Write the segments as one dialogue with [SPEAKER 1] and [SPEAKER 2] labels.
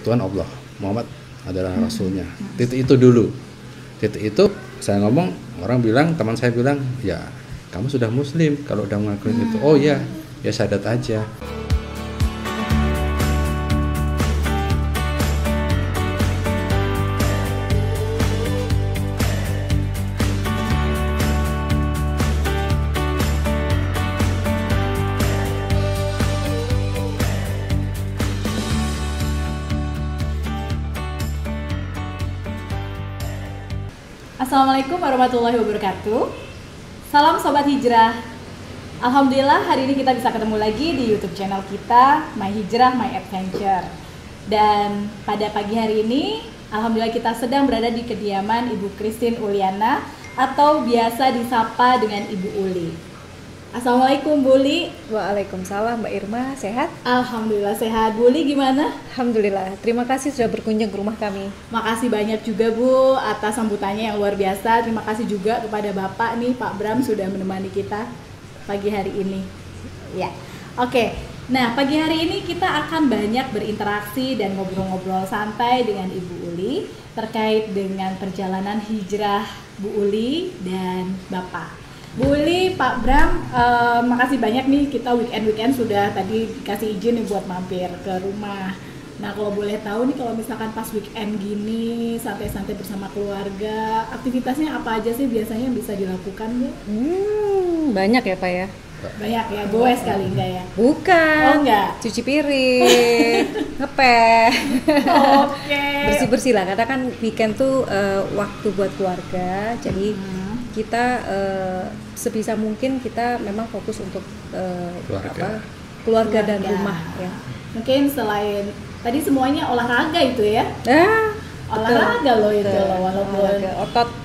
[SPEAKER 1] Tuhan Allah, Muhammad adalah rasulnya. Titik itu dulu. Titik itu saya ngomong, orang bilang, teman saya bilang, ya kamu sudah muslim kalau udah mengakuin itu. Oh ya, ya syahadat aja.
[SPEAKER 2] Assalamualaikum warahmatullahi wabarakatuh. Salam Sobat Hijrah. Alhamdulillah hari ini kita bisa ketemu lagi di YouTube channel kita My Hijrah My Adventure. Dan pada pagi hari ini alhamdulillah kita sedang berada di kediaman Ibu Christine Uliana atau biasa disapa dengan Ibu Uli. Assalamualaikum Bu Uli.
[SPEAKER 3] Waalaikumsalam Mbak Irma, sehat?
[SPEAKER 2] Alhamdulillah sehat. Bu Uli gimana?
[SPEAKER 3] Alhamdulillah, terima kasih sudah berkunjung ke rumah kami.
[SPEAKER 2] Makasih banyak juga Bu atas sambutannya yang luar biasa. Terima kasih juga kepada Bapak nih, Pak Bram sudah menemani kita pagi hari ini. Ya, oke. Nah, pagi hari ini kita akan banyak berinteraksi dan ngobrol-ngobrol santai dengan Ibu Uli terkait dengan perjalanan hijrah Bu Uli dan Bapak. Bu Uli, Pak Bram, makasih banyak nih kita weekend sudah tadi dikasih izin nih buat mampir ke rumah. Nah kalau boleh tahu nih kalau misalkan pas weekend gini santai-santai bersama keluarga, aktivitasnya apa aja sih biasanya yang bisa dilakukan Bu?
[SPEAKER 3] Banyak ya Pak ya?
[SPEAKER 2] Banyak ya, goes kali enggak ya?
[SPEAKER 3] Bukan,
[SPEAKER 2] Oh enggak?
[SPEAKER 3] cuci piring, ngepel, bersih-bersih lah. Karena kan weekend tuh waktu buat keluarga, jadi kita sebisa mungkin kita memang fokus untuk keluarga dan rumah ya.
[SPEAKER 2] Mungkin selain tadi semuanya olahraga itu ya? Olahraga loh itu loh, walaupun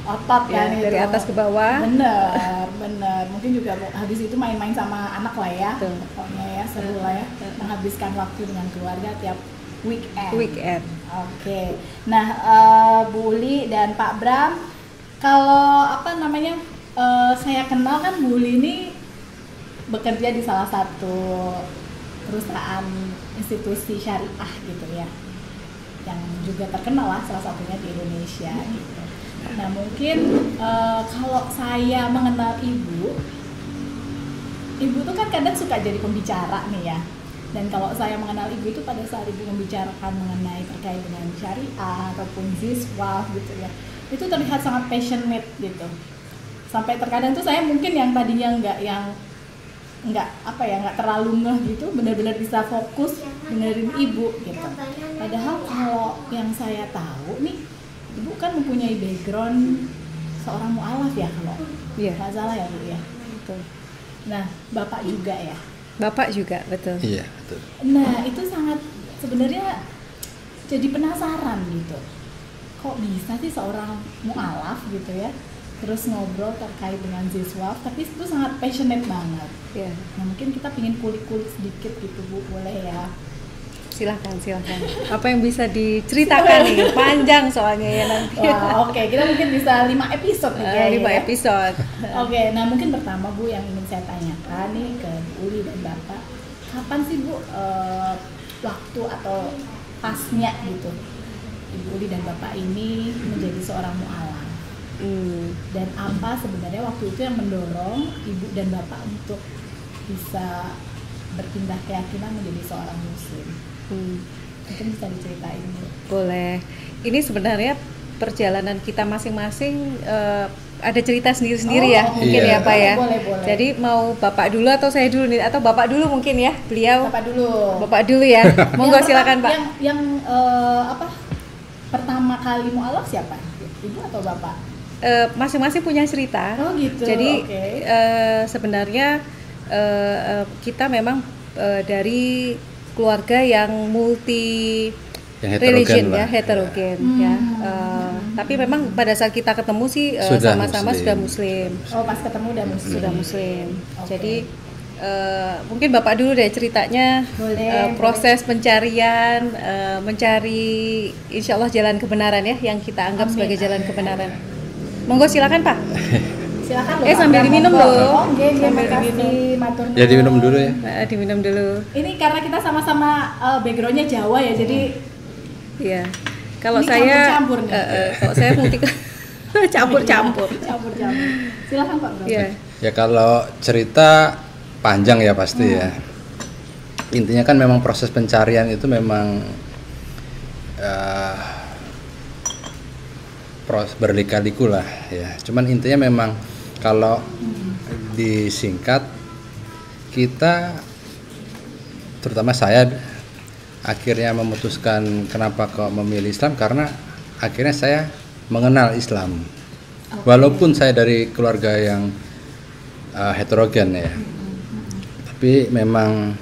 [SPEAKER 2] otot kan
[SPEAKER 3] ya, dari
[SPEAKER 2] itu.
[SPEAKER 3] atas ke bawah.
[SPEAKER 2] Bener. Mungkin juga habis itu main-main sama anak lah ya. Pokoknya ya seru lah ya. Menghabiskan waktu dengan keluarga tiap weekend. Oke. Nah, Bu Uli dan Pak Bram, kalau saya kenal kan Bu Uli ini bekerja di salah satu perusahaan institusi syariah gitu ya, yang juga terkenal lah salah satunya di Indonesia gitu. Nah mungkin kalau saya mengenal Ibu tuh kan kadang suka jadi pembicara nih ya. Dan kalau saya mengenal Ibu itu pada saat Ibu membicarakan mengenai terkait dengan syariah ataupun ziswaf gitu ya, itu terlihat sangat passionate gitu. Sampai terkadang tuh saya mungkin yang tadinya nggak terlalu ngeh gitu, benar-benar bisa fokus dengerin Ibu gitu. Padahal kalau yang saya tahu nih, Ibu kan mempunyai background seorang mu'alaf ya kalau nggak salah ya Bu ya.
[SPEAKER 3] Betul.
[SPEAKER 2] Nah Bapak juga ya.
[SPEAKER 3] Bapak juga, betul.
[SPEAKER 1] Iya, betul.
[SPEAKER 2] Nah itu sangat sebenarnya jadi penasaran gitu. Kok bisa sih seorang mu'alaf gitu ya, terus ngobrol terkait dengan ziswaf, tapi itu sangat passionate banget.
[SPEAKER 3] Ya.
[SPEAKER 2] Nah mungkin kita pengen kulik-kulik sedikit gitu Bu, boleh ya?
[SPEAKER 3] Silahkan. Apa yang bisa diceritakan nih? Panjang soalnya ya nanti.
[SPEAKER 2] Wah, oke. Kita mungkin bisa 5 episode nih kayaknya.
[SPEAKER 3] 5 episode.
[SPEAKER 2] Oke, nah mungkin pertama Bu yang ingin saya tanyakan nih ke Bu Uli dan Bapak, kapan sih Bu waktu atau pasnya gitu Ibu Uli dan Bapak ini menjadi seorang mu'alaf? Dan apa sebenarnya waktu itu yang mendorong Ibu dan Bapak untuk bisa berpindah keyakinan menjadi seorang muslim? Mungkin bisa diceritain Bu.
[SPEAKER 3] Boleh. Ini sebenarnya perjalanan kita masing-masing ada cerita sendiri-sendiri ya, mungkin
[SPEAKER 1] iya.
[SPEAKER 3] ya Pak ya.
[SPEAKER 2] Boleh.
[SPEAKER 3] Jadi mau Bapak dulu atau saya dulu nih, atau Bapak dulu mungkin ya, beliau.
[SPEAKER 2] Bapak dulu
[SPEAKER 3] Ya. Monggo silakan Pak.
[SPEAKER 2] Yang pertama kali mu'alaf siapa? Ibu atau Bapak?
[SPEAKER 3] Masing-masing punya cerita.
[SPEAKER 2] Oh gitu.
[SPEAKER 3] Jadi
[SPEAKER 2] okay.
[SPEAKER 3] Sebenarnya kita memang dari keluarga yang multi religion ya, heterogen ya. Tapi memang pada saat kita ketemu sih sama-sama sudah muslim.
[SPEAKER 2] Oh, pas ketemu udah muslim.
[SPEAKER 3] Sudah muslim.
[SPEAKER 2] Okay.
[SPEAKER 3] Jadi mungkin Bapak dulu deh ceritanya. Proses pencarian, mencari insya Allah jalan kebenaran ya, yang kita anggap sebagai jalan kebenaran. Monggo silakan Pak.
[SPEAKER 2] Silakan
[SPEAKER 3] sambil diminum loh.
[SPEAKER 2] Sambil diminum.
[SPEAKER 1] Ya diminum dulu ya.
[SPEAKER 3] Diminum dulu.
[SPEAKER 2] Ini karena kita sama-sama backgroundnya Jawa ya, jadi
[SPEAKER 3] Iya. Kalau saya kalau saya multi campur-campur.
[SPEAKER 2] Silakan Pak Bro.
[SPEAKER 3] Iya.
[SPEAKER 1] Ya kalau cerita panjang ya pasti ya. Intinya kan memang proses pencarian itu memang proses berliku-liku lah ya. Cuman intinya memang kalau disingkat, kita terutama saya akhirnya memutuskan kenapa kok memilih Islam, karena akhirnya saya mengenal Islam. Walaupun saya dari keluarga yang heterogen ya, tapi memang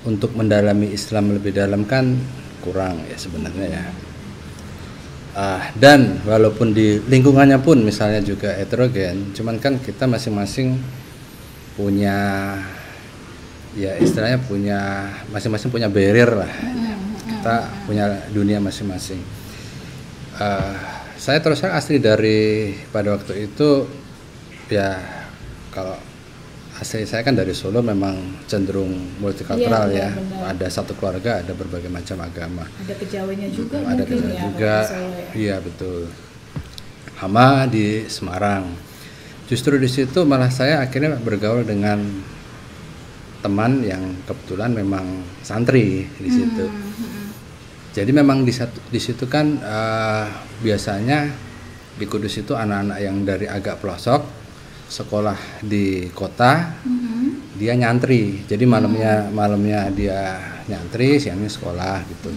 [SPEAKER 1] untuk mendalami Islam lebih dalam kan kurang ya sebenarnya ya. Dan walaupun di lingkungannya pun misalnya juga heterogen, cuman kan kita masing-masing punya ya istilahnya punya masing-masing punya barrier lah. Kita punya dunia masing-masing. Saya terus terang asli dari pada waktu itu ya, kalau asli saya kan dari Solo, memang cenderung multikultural ya. Ada satu keluarga, ada berbagai macam agama.
[SPEAKER 2] Ada Kejawanya juga.
[SPEAKER 1] Ada Kejawa juga. Iya betul. Sama di Semarang. Justru di situ malah saya akhirnya bergaul dengan teman yang kebetulan memang santri di situ. Jadi memang di situ kan biasanya di Kudus itu anak-anak yang dari agak pelosok sekolah di kota, dia nyantri. Jadi malamnya dia nyantri, siangnya sekolah gitu.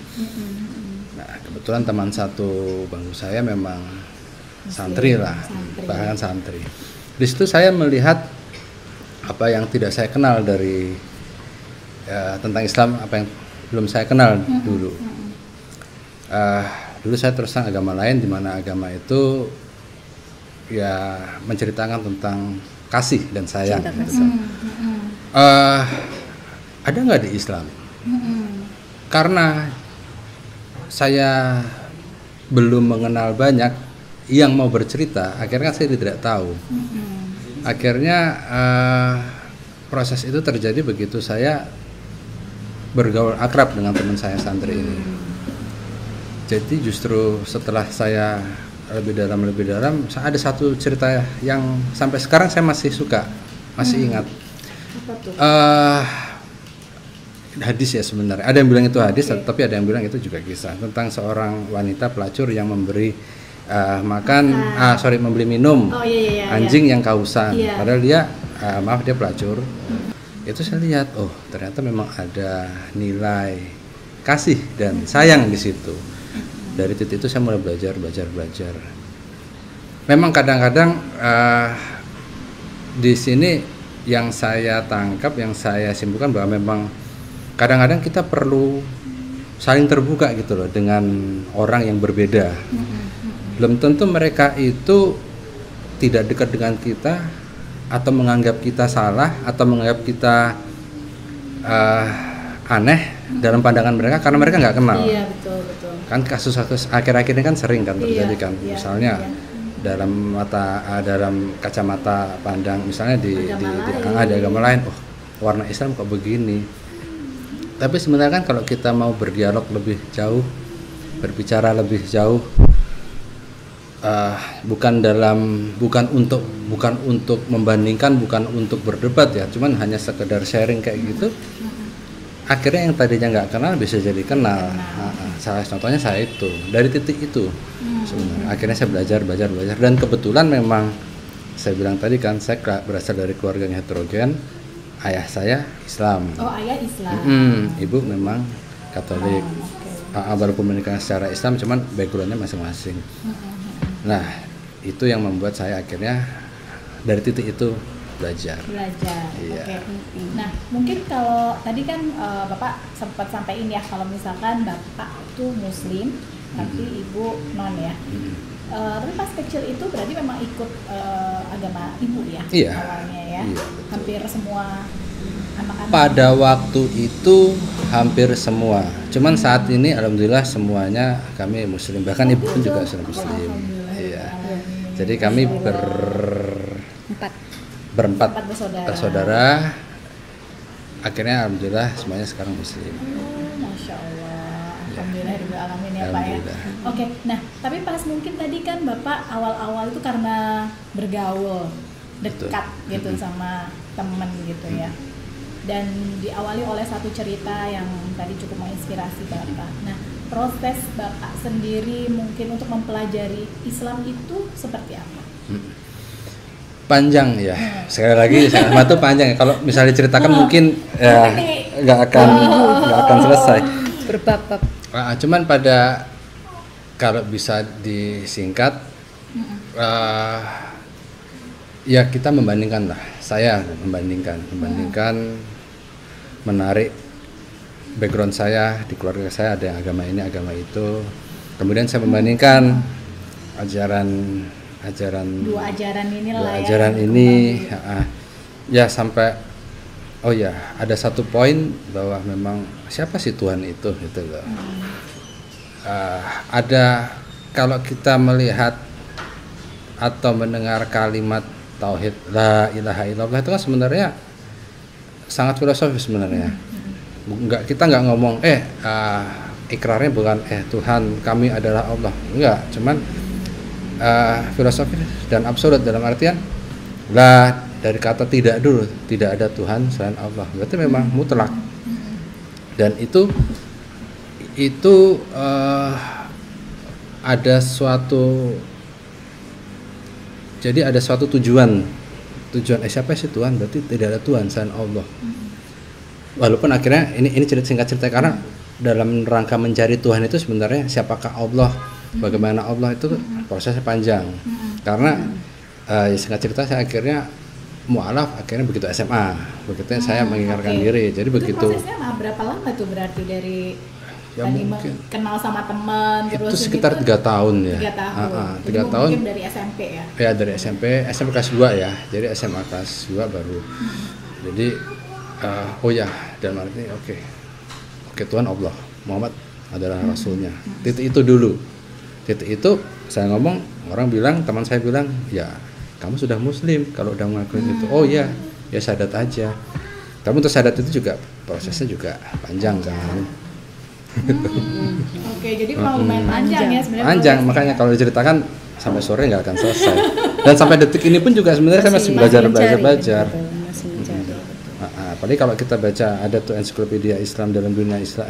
[SPEAKER 1] Nah kebetulan teman satu bangku saya memang santri lah, bahkan santri. Di situ saya melihat apa yang tidak saya kenal dari tentang Islam, apa yang belum saya kenal dulu. Dulu saya terus terang agama lain, di mana agama itu ya menceritakan tentang kasih dan sayang. Ada nggak di Islam? Karena saya belum mengenal banyak yang mau bercerita, akhirnya saya tidak tahu. Akhirnya proses itu terjadi begitu saya bergaul akrab dengan teman saya santri ini. Jadi justru setelah saya lebih dalam, ada satu cerita yang sampai sekarang saya masih suka, masih ingat. Hadis ya sebenarnya. Ada yang bilang itu hadis, tapi ada yang bilang itu juga kisah tentang seorang wanita pelacur yang memberi membeli minum anjing yang kehausan. Padahal dia dia pelacur. Itu saya lihat, oh ternyata memang ada nilai kasih dan sayang di situ. Dari titik itu saya mulai belajar. Memang kadang-kadang di sini yang saya tangkap, yang saya simpulkan bahwa memang kadang-kadang kita perlu saling terbuka gitu loh dengan orang yang berbeda. Belum tentu mereka itu tidak dekat dengan kita atau menganggap kita salah atau menganggap kita aneh dalam pandangan mereka karena mereka nggak kenal.
[SPEAKER 2] Iya betul.
[SPEAKER 1] Kan kasus-kasus akhir-akhir ini kan sering kan terjadi kan. Misalnya dalam kacamata pandang misalnya di agama lain, oh warna Islam kok begini. Tapi sebenarnya kan kalau kita mau berdialog lebih jauh, berbicara lebih jauh, bukan untuk membandingkan, bukan untuk berdebat ya, cuman hanya sekedar sharing kayak gitu. Akhirnya yang tadinya nggak kenal bisa jadi kenal. Salah contohnya saya itu dari titik itu sebenarnya. Akhirnya saya belajar dan kebetulan memang saya bilang tadi kan saya berasal dari keluarga yang heterogen. Ayah saya Islam.
[SPEAKER 2] Oh ayah Islam.
[SPEAKER 1] Ibu memang Katolik. Walaupun menikah secara Islam, cuman backgroundnya masing-masing. Nah itu yang membuat saya akhirnya dari titik itu belajar.
[SPEAKER 2] Iya. Oke. Nah mungkin kalau tadi kan Bapak sempat sampaikan ya kalau misalkan Bapak itu Muslim tapi Ibu non ya. Tapi pas kecil itu berarti memang ikut agama Ibu ya?
[SPEAKER 1] Iya.
[SPEAKER 2] Awalnya ya. Iya, hampir semua anak-anak.
[SPEAKER 1] Pada waktu itu hampir semua. Cuman saat ini alhamdulillah semuanya kami Muslim. Bahkan Ibu pun juga sudah Muslim. Iya. Jadi kami berempat bersaudara. Akhirnya alhamdulillah semuanya sekarang Muslim.
[SPEAKER 2] Masya Allah. Alhamdulillah alamin ya Pak ya. Oke, nah tapi pas mungkin tadi kan Bapak awal-awal itu karena bergaul dekat gitu sama temen gitu ya. Dan diawali oleh satu cerita yang tadi cukup menginspirasi Bapak. Nah, proses Bapak sendiri mungkin untuk mempelajari Islam itu seperti apa?
[SPEAKER 1] Panjang ya. Sekali lagi sama itu panjang. Kalau misalnya diceritakan mungkin ya nggak akan selesai.
[SPEAKER 3] Berbab-bab.
[SPEAKER 1] Cuman pada kalau bisa disingkat, ya kita membandingkan lah. Saya membandingkan menarik background saya, di keluarga saya ada yang agama ini, agama itu. Kemudian saya membandingkan ajaran
[SPEAKER 2] dua ajaran inilah
[SPEAKER 1] ajaran ini ya sampai ada satu poin bahwa memang siapa sih Tuhan itu gitu loh. Ada kalau kita melihat atau mendengar kalimat tauhid la ilaha illallah itu kan sebenarnya sangat filosofis sebenarnya. Kita nggak ngomong ikrarnya bukan Tuhan kami adalah Allah, enggak, cuman filosofis dan absolut dalam artian dari kata tidak dulu, tidak ada Tuhan selain Allah, berarti memang mutlak. Dan itu ada suatu tujuan siapa sih Tuhan, berarti tidak ada Tuhan selain Allah. Walaupun akhirnya ini singkat cerita, karena dalam rangka mencari Tuhan itu sebenarnya siapakah Allah, bagaimana Allah itu prosesnya panjang. Karena singkat cerita saya akhirnya mu'alaf akhirnya begitu SMA, begitu saya mengingatkan diri. Jadi itu begitu.
[SPEAKER 2] Prosesnya berapa lama tuh berarti dari tadi kenal sama teman
[SPEAKER 1] itu
[SPEAKER 2] terus
[SPEAKER 1] sekitar 3 tahun ya.
[SPEAKER 2] 3 tahun. Mungkin dari SMP ya.
[SPEAKER 1] Ya dari SMP kelas 2 ya. Jadi SMA kelas 2 baru. Jadi dan arti oke Tuhan Allah, Muhammad adalah rasulnya. Titik itu dulu. Titik itu saya ngomong, orang bilang, teman saya bilang, ya kamu sudah muslim kalau udah mengakuin itu. Oh ya syahadat aja. Tapi untuk syahadat itu juga prosesnya juga panjang kan.
[SPEAKER 2] Oke, jadi lumayan panjang ya sebenarnya.
[SPEAKER 1] Panjang, makanya kalau diceritakan sampai sore nggak akan selesai. Dan sampai detik ini pun juga sebenarnya saya masih belajar. Apalagi kalau kita baca ada tuh ensiklopedia Islam dalam dunia Islam,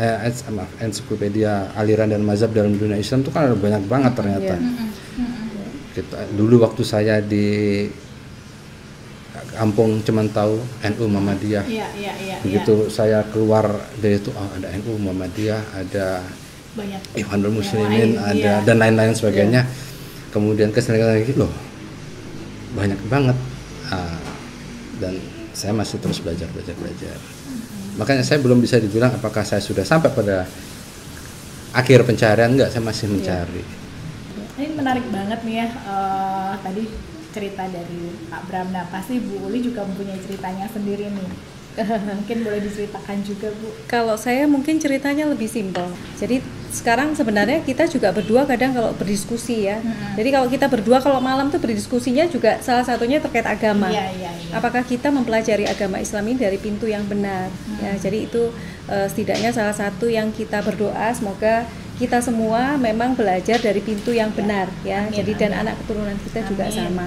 [SPEAKER 1] ensiklopedia aliran dan mazhab dalam dunia Islam itu kan ada banyak banget ternyata. Kita dulu waktu saya di kampung cuman tahu NU Muhammadiyah. Begitu saya keluar dari itu ada NU Muhammadiyah, ada
[SPEAKER 2] banyak
[SPEAKER 1] Ikhwanul Muslimin, ada dan lain-lain sebagainya. Kemudian kesini lagi loh banyak banget. Dan saya masih terus belajar. Makanya saya belum bisa dibilang apakah saya sudah sampai pada akhir pencarian, enggak, saya masih mencari.
[SPEAKER 2] Ini menarik banget nih ya, tadi cerita dari Pak Bram. Nah pasti Bu Uli juga mempunyai ceritanya sendiri nih. Mungkin boleh diceritakan juga Bu.
[SPEAKER 3] Kalau saya mungkin ceritanya lebih simpel. Jadi sekarang sebenarnya kita juga berdua kadang kalau berdiskusi ya. Jadi kalau kita berdua kalau malam tuh berdiskusinya juga salah satunya terkait agama. Apakah kita mempelajari agama Islam ini dari pintu yang benar? Ya, jadi itu setidaknya salah satu yang kita berdoa semoga kita semua memang belajar dari pintu yang benar ya. Jadi dan anak keturunan kita juga sama.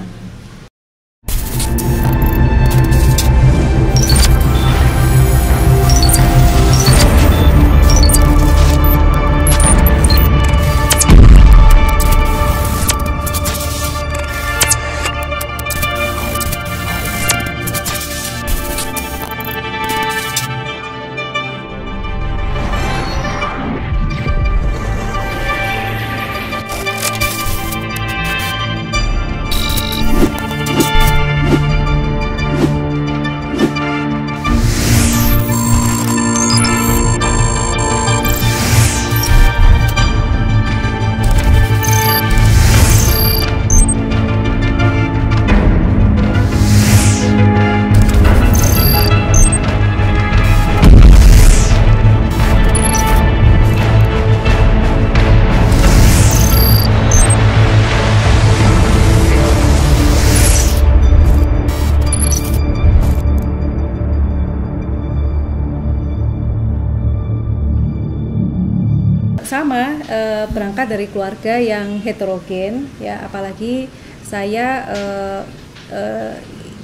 [SPEAKER 3] berangkat dari keluarga yang heterogen ya, apalagi saya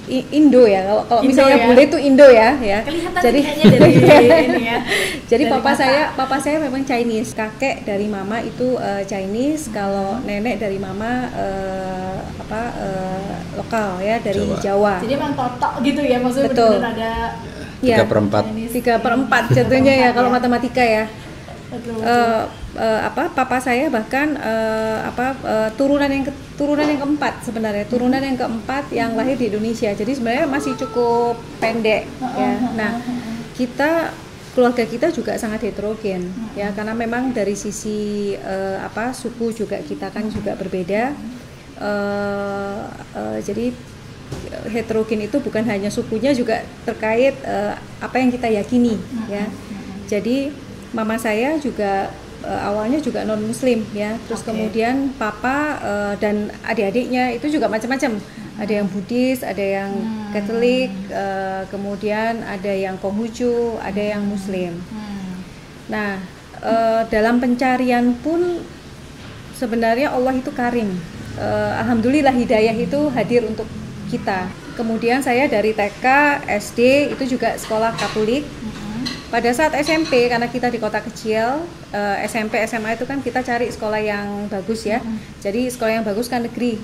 [SPEAKER 3] Indo ya, kalau misalnya ya? Bule itu Indo ya.
[SPEAKER 2] Kelihatan
[SPEAKER 3] jadi
[SPEAKER 2] dari ini ya.
[SPEAKER 3] Jadi papa saya memang Chinese, kakek dari mama itu Chinese, kalau nenek dari mama lokal ya, dari Jawa.
[SPEAKER 2] Jadi memang totok gitu ya, maksudnya benar-benar ada
[SPEAKER 1] 3/4
[SPEAKER 3] jatuhnya ya kalau matematika ya. Papa saya bahkan turunan yang keempat sebenarnya, turunan yang keempat yang lahir di Indonesia. Jadi sebenarnya masih cukup pendek ya. Nah, keluarga kita juga sangat heterogen ya, karena memang dari sisi suku juga kita kan juga berbeda. Jadi heterogen itu bukan hanya sukunya, juga terkait apa yang kita yakini ya. Jadi mama saya juga awalnya juga non muslim ya, terus kemudian papa dan adik-adiknya itu juga macam-macam, ada yang Buddhis, ada yang Katolik, kemudian ada yang Konghucu, ada yang Muslim. Nah, dalam pencarian pun sebenarnya Allah itu karim, alhamdulillah hidayah itu hadir untuk kita. Kemudian saya dari TK, SD itu juga sekolah Katolik. Pada saat SMP, karena kita di kota kecil, SMP, SMA itu kan kita cari sekolah yang bagus ya. Jadi sekolah yang bagus kan negeri.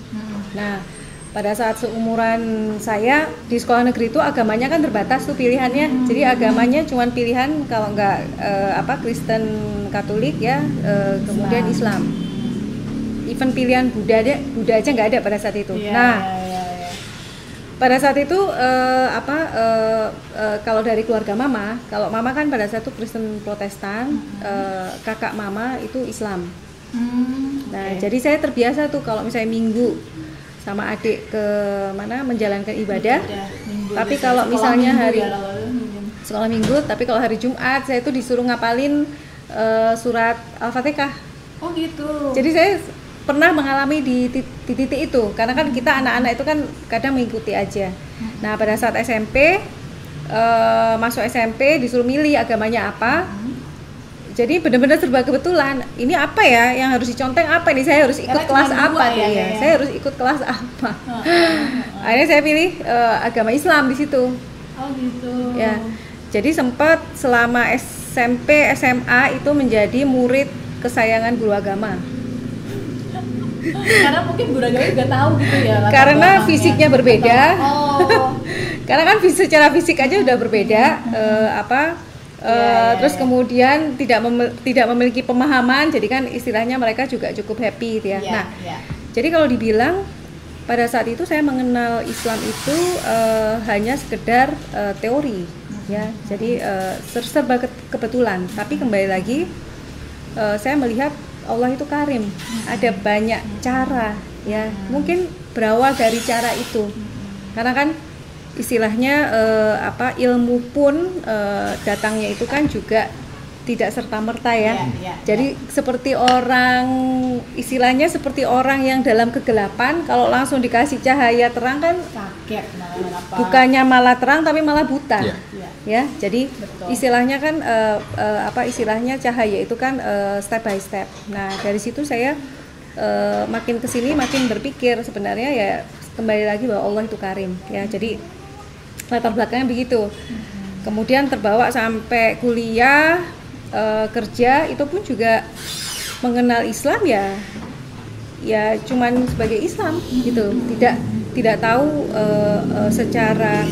[SPEAKER 3] Nah, pada saat seumuran saya di sekolah negeri itu agamanya kan terbatas tuh pilihannya. Jadi agamanya cuma pilihan kalau nggak Kristen, Katolik ya, kemudian Islam. Even pilihan Buddha aja nggak ada pada saat itu. Pada saat itu kalau dari keluarga mama, kalau mama kan pada saat itu Kristen Protestan, kakak mama itu Islam. Nah, jadi saya terbiasa tuh kalau misalnya minggu sama adik ke mana menjalankan ibadah. Tapi kalau misalnya sekolah minggu, tapi kalau hari Jumat saya itu disuruh ngapalin surat Al-Fatihah.
[SPEAKER 2] Oh gitu.
[SPEAKER 3] Jadi saya pernah mengalami di titik itu, karena kan kita anak-anak itu kan kadang mengikuti aja. Nah, pada saat SMP, masuk SMP disuruh milih agamanya apa. Jadi benar-benar serba kebetulan. Ini apa ya yang harus diconteng, apa ini, saya harus ikut kelas apa ya? Saya harus ikut kelas apa. Akhirnya saya pilih agama Islam di situ.
[SPEAKER 2] Oh gitu.
[SPEAKER 3] Ya. Jadi sempat selama SMP, SMA itu menjadi murid kesayangan guru agama.
[SPEAKER 2] Karena mungkin guru agama juga tahu gitu ya.
[SPEAKER 3] Karena fisiknya berbeda. Karena kan secara fisik aja udah berbeda. Terus kemudian tidak memiliki pemahaman, jadi kan istilahnya mereka juga cukup happy gitu ya. Jadi kalau dibilang pada saat itu saya mengenal Islam itu hanya sekedar teori ya. Jadi serba kebetulan. Tapi kembali lagi saya melihat Allah itu karim, ada banyak cara ya. Mungkin berawal dari cara itu, karena kan istilahnya ilmu pun datangnya itu kan juga tidak serta-merta ya. Jadi seperti orang, istilahnya seperti orang yang dalam kegelapan, kalau langsung dikasih cahaya terang kan
[SPEAKER 2] kaget,
[SPEAKER 3] bukannya malah terang tapi malah buta. Ya, jadi istilahnya kan istilahnya cahaya itu kan step by step. Nah, dari situ saya makin kesini makin berpikir sebenarnya ya kembali lagi bahwa Allah itu karim ya. Jadi latar belakangnya begitu. Kemudian terbawa sampai kuliah, kerja itu pun juga mengenal Islam ya cuman sebagai Islam gitu. Tidak tahu secara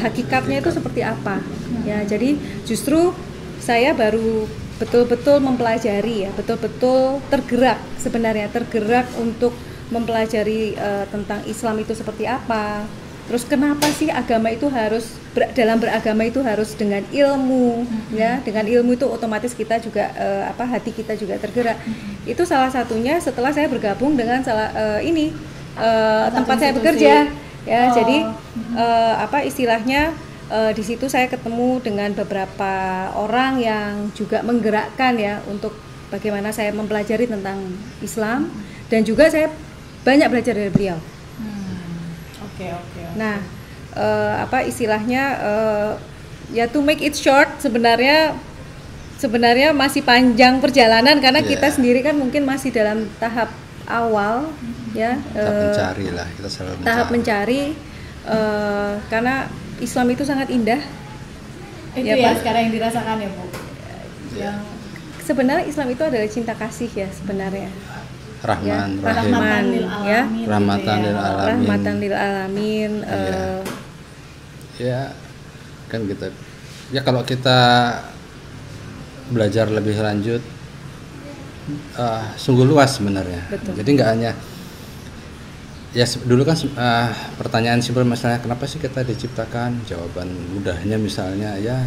[SPEAKER 3] hakikatnya itu seperti apa ya. Jadi justru saya baru betul-betul mempelajari ya, betul-betul tergerak untuk mempelajari tentang Islam itu seperti apa. Terus kenapa sih agama itu harus dalam beragama itu harus dengan ilmu ya. Dengan ilmu itu otomatis kita juga hati kita juga tergerak. Itu salah satunya setelah saya bergabung dengan tempat saya bekerja. Ya, jadi istilahnya di situ saya ketemu dengan beberapa orang yang juga menggerakkan ya untuk bagaimana saya mempelajari tentang Islam, dan juga saya banyak belajar dari beliau.
[SPEAKER 2] Oke.
[SPEAKER 3] Nah, istilahnya ya to make it short, sebenarnya sebenarnya masih panjang perjalanan karena kita sendiri kan mungkin masih dalam tahap awal ya.
[SPEAKER 1] Tahap mencari lah, kita selalu
[SPEAKER 3] tahap mencari karena Islam itu sangat indah.
[SPEAKER 2] Itu ya sekarang yang dirasakan ya Bu. Yang
[SPEAKER 3] sebenarnya Islam itu adalah cinta kasih ya sebenarnya.
[SPEAKER 1] Rahman,
[SPEAKER 3] ya, Rahman ya.
[SPEAKER 1] Rahmatan lil alamin.
[SPEAKER 3] Rahmatan lil alamin.
[SPEAKER 1] Ya kan kita. Ya kalau kita belajar lebih lanjut, sungguh luas sebenarnya.
[SPEAKER 3] Betul.
[SPEAKER 1] Jadi nggak hanya ya dulu kan pertanyaan simpel masalah kenapa sih kita diciptakan, jawaban mudahnya misalnya ya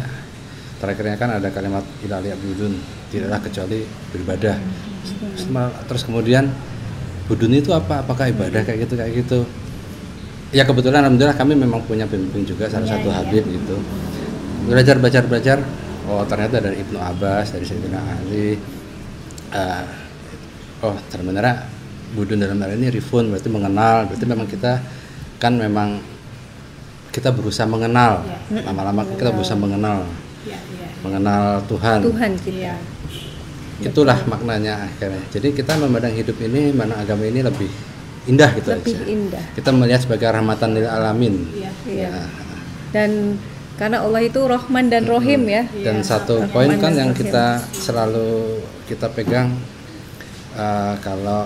[SPEAKER 1] terakhirnya kan ada kalimat ila liya'budun, tidaklah kecuali beribadah. Terus kemudian budun itu apa, apakah ibadah kayak gitu ya. Kebetulan alhamdulillah kami memang punya pembimbing juga, salah satu Habib gitu. Belajar oh ternyata dari Ibnu Abbas, dari Sayyidina Ali, oh ternyata budun dalam hal ini rifun berarti mengenal, berarti memang kita kan memang kita berusaha mengenal, lama-lama kita berusaha mengenal Tuhan
[SPEAKER 3] kita.
[SPEAKER 1] Itulah maknanya akhirnya. Jadi kita memandang hidup ini, mana agama ini lebih indah gitu
[SPEAKER 3] lebih
[SPEAKER 1] aja.
[SPEAKER 3] Indah.
[SPEAKER 1] Kita melihat sebagai rahmatan lil alamin.
[SPEAKER 3] Dan karena Allah itu Rahman dan Rohim ya.
[SPEAKER 1] Dan satu poin kan yang kita selalu kita pegang, kalau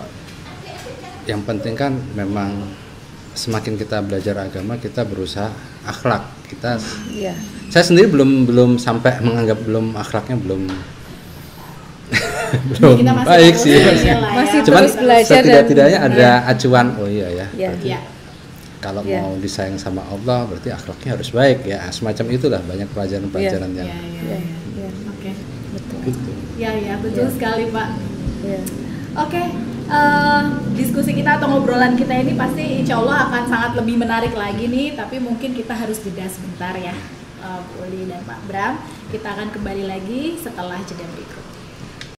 [SPEAKER 1] yang penting kan memang semakin kita belajar agama kita berusaha akhlak kita. Saya sendiri belum sampai menganggap akhlaknya belum baik sih.
[SPEAKER 3] Masih
[SPEAKER 1] Cuman
[SPEAKER 3] terus belajar
[SPEAKER 1] setidak-tidaknya ada acuan. Oh iya ya.
[SPEAKER 3] Iya.
[SPEAKER 1] Kalau mau disayang sama Allah berarti akhlaknya harus baik ya. Semacam itulah banyak pelajaran-pelajaran yang.
[SPEAKER 2] Oke.
[SPEAKER 3] Betul.
[SPEAKER 1] Gitu.
[SPEAKER 2] Ya betul sekali Pak. Oke. Diskusi kita atau ngobrolan kita ini pasti insya Allah akan sangat lebih menarik lagi nih. Tapi mungkin kita harus jeda sebentar ya, Bu Uli dan Pak Bram. Kita akan kembali lagi setelah jeda berikut.